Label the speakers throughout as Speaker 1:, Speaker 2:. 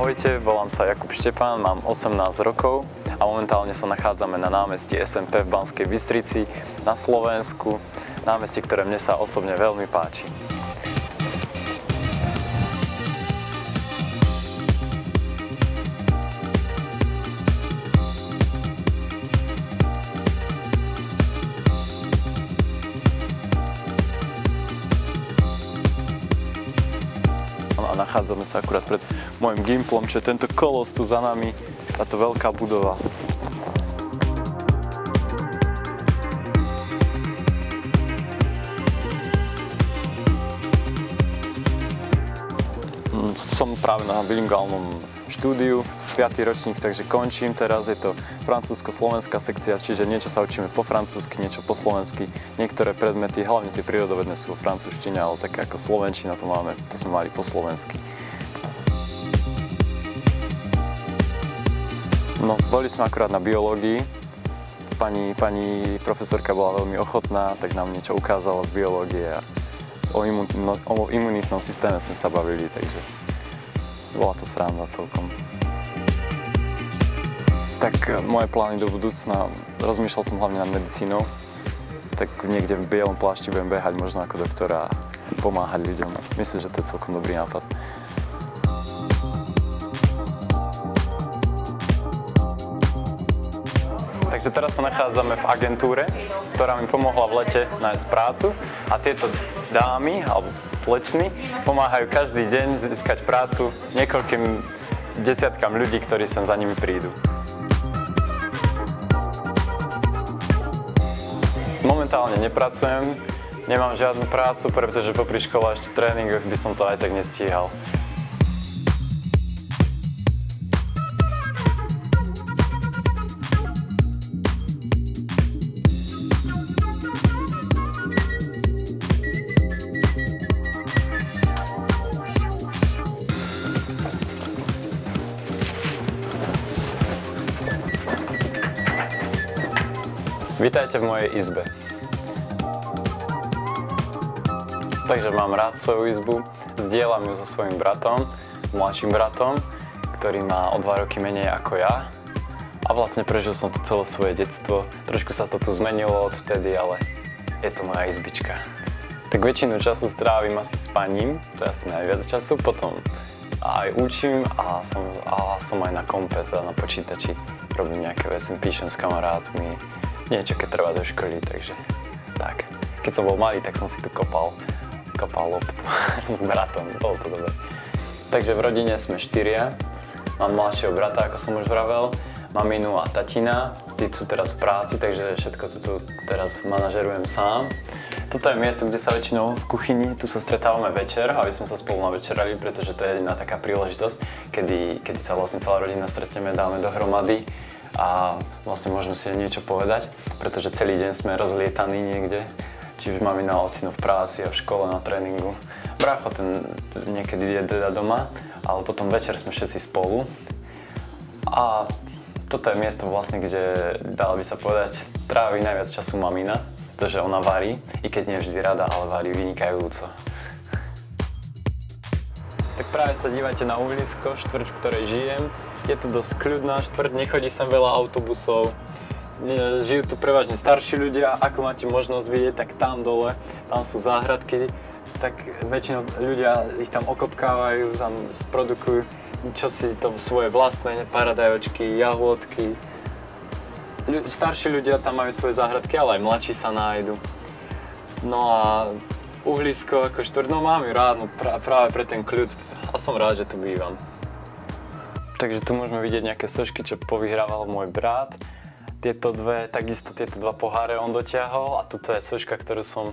Speaker 1: Ahojte, volám sa Jakub Štepán, mám 18 rokov a momentálne sa nachádzame na námestí SMP v Banskej Bystrici na Slovensku, námestí, ktoré mne sa osobne veľmi páči. A nachádzame sa akurát pred môjim gimplom, čo je tento kolos tu za nami, táto veľká budova. Som práve na bilingválnom štúdiu, 5. ročník, takže končím. Teraz je to francúzsko-slovenská sekcia, čiže niečo sa učíme po francúzsky, niečo po slovensky. Niektoré predmety, hlavne tie prírodovedné, sú vo francúzštine, ale také ako slovenčina to máme, to sme mali po slovensky. No, boli sme akurát na biológii. Pani profesorka bola veľmi ochotná, tak nám niečo ukázala z biológie a o imunitnom systéme sme sa bavili, takže bola to sranda celkom. Tak moje plány do budúcna, rozmýšľal som hlavne nad medicínou, tak niekde v bielom plášti budem behať možno ako doktor a pomáhať ľuďom. Myslím, že to je celkom dobrý nápad. Takže teraz sa nachádzame v agentúre, ktorá mi pomohla v lete nájsť prácu a tieto dámy, alebo slečny, pomáhajú každý deň získať prácu niekoľkým desiatkám ľudí, ktorí sem za nimi prídu. Momentálne nepracujem, nemám žiadnu prácu, pretože popri škole a ešte tréningoch by som to aj tak nestíhal. Vítajte v mojej izbe. Takže mám rád svoju izbu, zdieľam ju so svojím bratom, mladším bratom, ktorý má o 2 roky menej ako ja. A vlastne prežil som to celé svoje detstvo. Trošku sa to tu zmenilo odvtedy, ale je to moja izbička. Tak väčšinu času strávim asi spaním, to je asi najviac času, potom aj učím a som aj na kompe, teda na počítači. Robím nejaké veci, píšem s kamarátmi, niečo, keď treba do školy, takže tak. Keď som bol malý, tak som si tu kopal loptu s bratom, bolo to dobré. Takže v rodine sme 4, mám mladšieho brata, ako som už vravel, maminu a tatina, tí sú teraz v práci, takže všetko to tu teraz manažerujem sám. Toto je miesto, kde sa väčšinou v kuchyni, tu sa stretávame večer, aby sme sa spolu navečerali, pretože to je jediná taká príležitosť, kedy sa vlastne celá rodina stretneme, dáme dohromady a vlastne môžeme si niečo povedať, pretože celý deň sme rozlietaní niekde, či už mamina a ocino v práci a v škole na tréningu. Brácho ten niekedy je teda doma, ale potom večer sme všetci spolu. A toto je miesto vlastne, kde, dalo by sa povedať, trávi najviac času mamina, pretože ona varí, i keď nie vždy rada, ale varí vynikajúco. Tak práve sa dívajte na Uhlisko, štvrť, v ktorej žijem. Je to dosť kľudná štvrť, nechodí sem veľa autobusov. Žijú tu prevažne starší ľudia, ako máte možnosť vidieť, tak tam dole, tam sú záhradky. Tak väčšinou ľudia ich tam okopkávajú, tam produkujú čosi to svoje vlastné, paradajčky, jahôdky. Starší ľudia tam majú svoje záhradky, ale aj mladší sa nájdu. No a Uhlisko ako štvrť, no mám ju rád, no práve pre ten kľud a som rád, že tu bývam. Takže tu môžeme vidieť nejaké sošky, čo povyhrával môj brat. Takisto tieto 2 poháre on dotiahol a tuto je soška, ktorú som,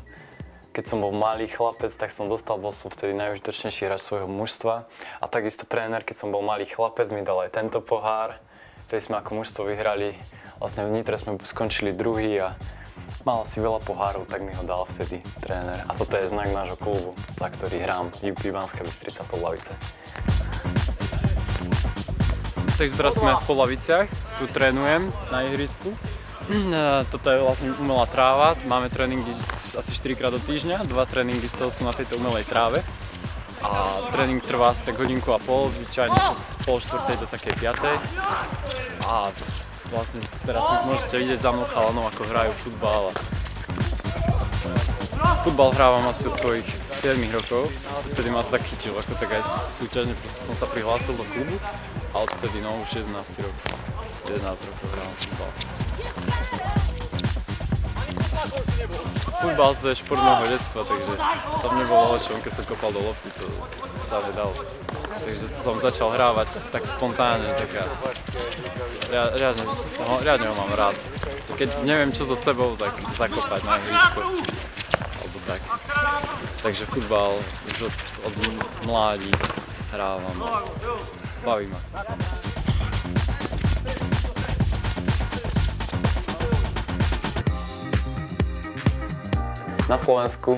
Speaker 1: keď som bol malý chlapec, tak som dostal, bol som vtedy najúžitočnejší hráč svojho mužstva. A takisto tréner, keď som bol malý chlapec, mi dal aj tento pohár, ktorý sme ako mužstvo vyhrali. Vlastne v Nitre sme skončili 2. a mal si veľa pohárov, tak mi ho dal vtedy tréner. A toto je znak nášho klubu, za ktorý hrám, UP Banská Bystrica Podlavice. Takže teraz sme v Podlaviciach, tu trénujem na ihrisku. Toto je vlastne umelá tráva, máme tréningy asi 4 krát do týždňa, 2 tréningy z toho sú na tejto umelej tráve. A tréning trvá asi tak hodinku a pol, zvyčajne pol štvrtej do takej piatej. A vlastne teraz môžete vidieť za mnou chalanov, ako hrajú futbal. Futbal hrávam asi od svojich 7 rokov, vtedy ma to tak chytilo, ako tak aj súťažne, proste som sa prihlásil do klubu a odtedy no už 11 rokov. 11 rokov hrávam futbal. Futbal to je šport môjho detstva, takže tam nebolo o čom, keď som kopal do lopty, to sa nedalo. Takže som začal hrávať tak spontánne, taká... Riadne ho mám rád. Keď neviem čo so sebou, tak zakopať na ihrisko. Alebo tak. Takže futbal už od mládí hrávam a baví ma. Na Slovensku,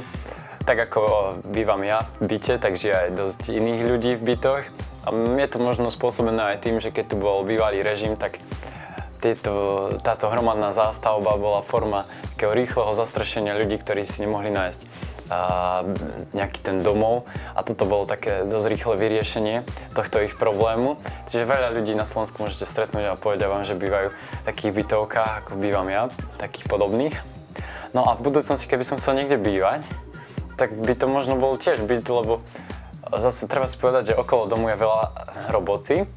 Speaker 1: tak ako bývam ja v byte, takže aj dosť iných ľudí v bytoch. A je to možno spôsobené aj tým, že keď tu bol bývalý režim, tak táto hromadná zástavba bola forma takého rýchleho zastrašenia ľudí, ktorí si nemohli nájsť nejaký ten domov. A toto bolo také dosť rýchle vyriešenie tohto ich problému. Čiže veľa ľudí na Slovensku môžete stretnúť a povedia vám, že bývajú v takých bytovkách, ako bývam ja, takých podobných. No a v budúcnosti, keby som chcel niekde bývať, tak by to možno bol tiež byt, lebo zase treba si povedať, že okolo domu je veľa roboty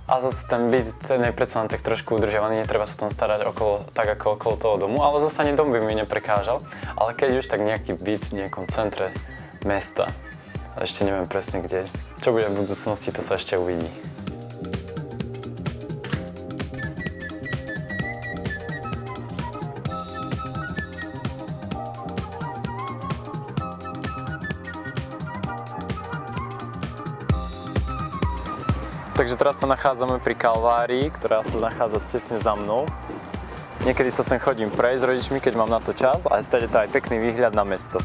Speaker 1: a zase ten byt, ten je predsa len tak trošku udržiavaný, netreba sa tam starať tak ako okolo toho domu, ale zase ani dom by mi neprekážal. Ale keď už, tak nejaký byt v nejakom centre mesta, ešte neviem presne kde. Čo bude v budúcnosti, to sa ešte uvidí. Takže teraz sa nachádzame pri Kalvárii, ktorá sa nachádza tesne za mnou. Niekedy sa sem chodím prejsť s rodičmi, keď mám na to čas, a je to aj pekný výhľad na mesto.